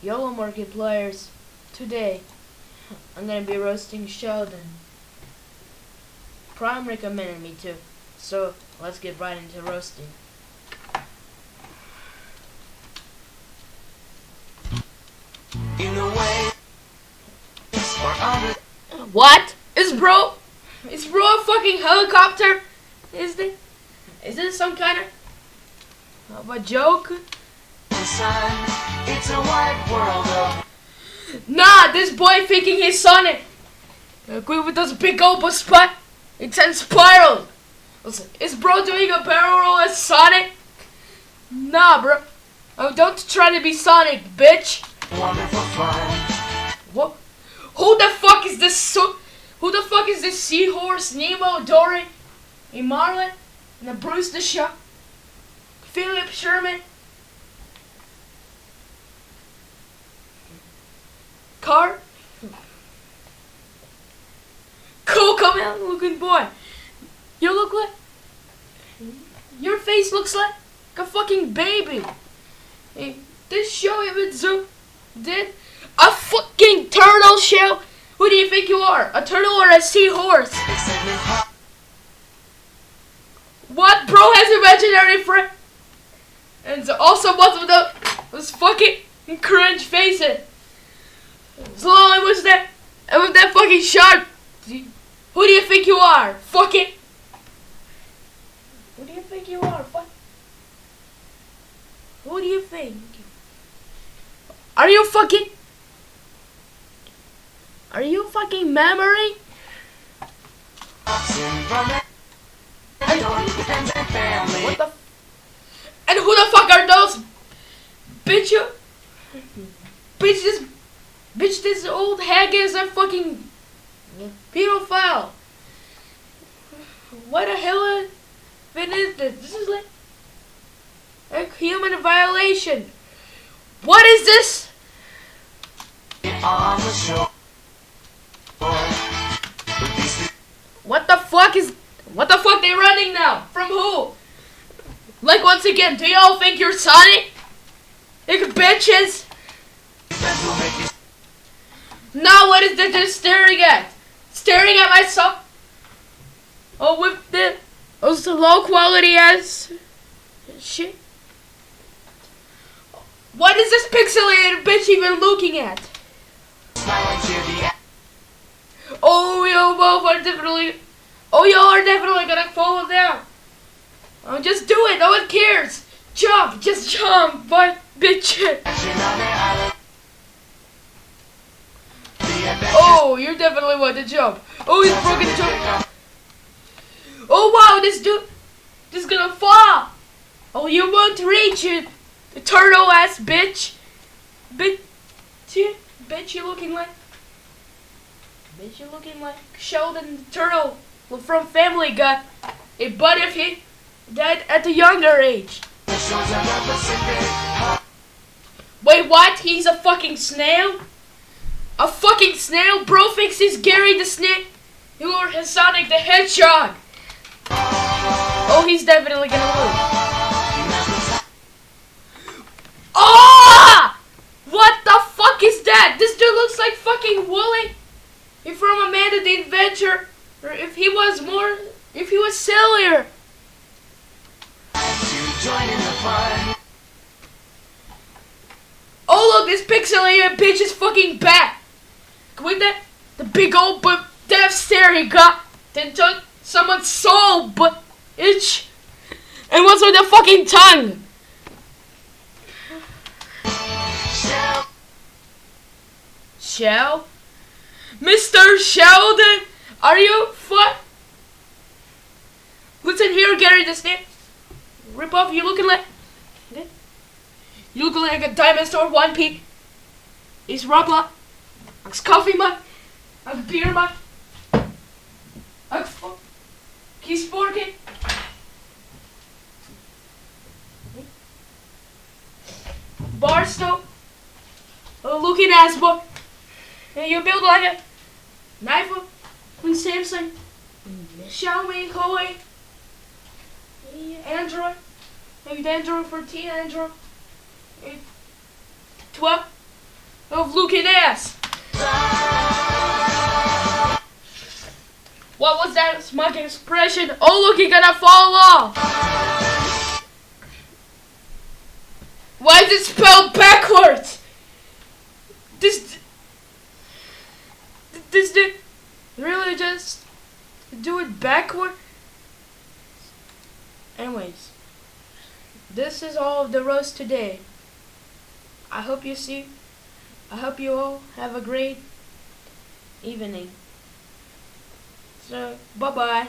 YOLO Market Players. Today, I'm gonna be roasting Sheldon. Prime recommended me to, so let's get right into roasting. In the way, what? Is bro a fucking helicopter? Is this some kind of a joke? It's a wide world. Nah, this boy thinking he's Sonic. With those big old spot. It's in spiral. Is bro doing a barrel roll as Sonic? Nah, bro. Oh, don't try to be Sonic, bitch. Wonderful fun. What? Who the fuck is this? Who the fuck is this seahorse? Nemo, Dory, and Marlin, and the Bruce the Shark, Philip Sherman, Car, Coco Melon looking boy. You look like your face looks like a fucking baby. Hey, this show even did a fucking turtle show. Who do you think you are? A turtle or a seahorse? What? Bro has imaginary friend. And also both of those fucking cringe faces. So long was that fucking shark. Who do you think you are? Fucking. Who do you think you are? Fuck. Who do you think? Are you fucking memory? What the? And who the fuck are those? Bitch, this old hag is a fucking pedophile. What the hell is this? This is like a human violation. What is this? On the show. What the fuck they running now? From who? Like once again, do y'all think you're Sonic? Like bitches? Now what is that they're staring at? Staring at myself? Oh, with the low quality ass shit. What is this pixelated bitch even looking at? Oh, y'all are definitely gonna fall down. Oh, just do it. No one cares. Jump, just jump, but bitch. Oh, you're definitely want to jump. Oh, he's broken the jump. Oh wow, this dude is gonna fall. Oh, you won't reach it, the turtle ass bitch. Bitch, you looking like Sheldon the turtle from Family Guy. But if he died at a younger age. Wait, what? He's a fucking snail? A fucking snail? Bro thinks he's Gary the Snake. You are Sonic the Hedgehog. Oh, he's definitely gonna lose. Ah! What the fuck is that? This dude looks like fucking Wooly. If from Amanda the Adventure, or if he was sillier. Oh look, this pixelated bitch is fucking back. With that, the big old but death stare he got, then took someone's soul, but itch, and what's with the fucking tongue? Shell? Mr. Sheldon? Are you what? Listen here, Gary the Snake. Rip off, you looking like a diamond store 1P. It's Roblox. It's coffee mug. It's beer mug. He's sporking. Barstow. Looking ass boy. And you build like a knife with Samsung, Xiaomi, Huawei, Android, maybe the Android 14, Android 12. of looking ass. What was that smug expression? Oh look, you're gonna fall off. Why is it spelled backwards? This really just do it backward? Anyways, this is all of the roast today. I hope you all have a great evening. So, bye-bye.